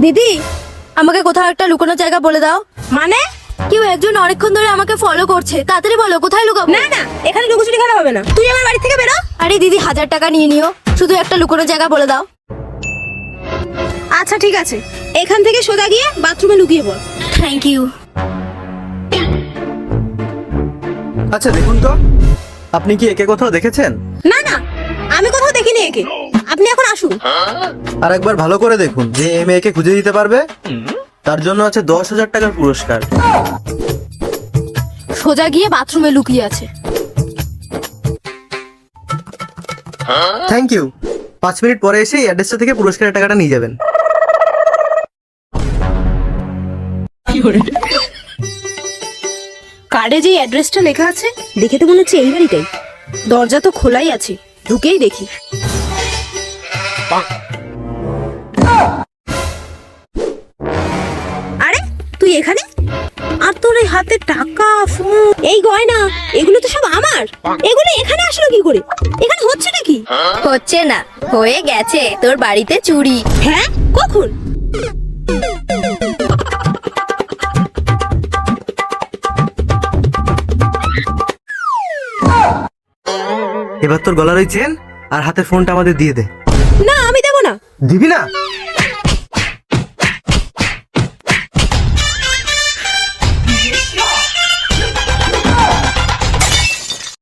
দিদি, আমাকে কোথাও একটা লুকানোর জায়গা বলে দাও। মানে? কেউ একজন অনেকক্ষণ ধরে আমাকে ফলো করছে, তাড়াতাড়ি বলো কোথায় লুকাবো। না না, এখানে লুকোচুরি খেলা হবে না, তুই আমার বাড়ি থেকে বেরো। আরে দিদি, 1000 টাকা নিয়ে নিও, শুধু একটা লুকানোর জায়গা বলে দাও। আচ্ছা ঠিক আছে, এখান থেকে সোজা গিয়ে বাথরুমে লুকিয়ে পড়। Thank you. আচ্ছা দেখুন তো, আপনি কি একে কোথাও দেখেছেন? না না, আমি কোথাও দেখিনি একে, আপনি এখন আসুন। আর একবার ভালো করে দেখুন, যে এই মেয়েকে খুঁজে দিতে পারবে তার জন্য আছে 10,000 টাকার পুরস্কার। সোজা গিয়ে বাথরুমে লুকিয়ে আছে। Thank you. 5 মিনিট পরে এসে এই অ্যাড্রেসটা থেকে পুরস্কারের টাকাটা নিয়ে যাবেন। কার্ডে যে অ্যাড্রেসটা লেখা আছে দেখে তো মনে হচ্ছে এই বাড়িটাই। দরজা তো খোলাই আছে, ঢুকেই দেখি। আরে তুই এখানে? আর তোর এই হাতে টাকা, ফোন, এই গয়না, এগুলো তো সব আমার। এগুলো এখানে আসলো কি করে? এখানে হচ্ছে নাকি? হচ্ছে না, হয়ে গেছে। তোর বাড়িতে চুরি। হ্যাঁ, কখন? এবার তোর গলার ওই চেন আর হাতের ফোনটা আমাদের দিয়ে দে। না, আমি দেবো না। দিবি না?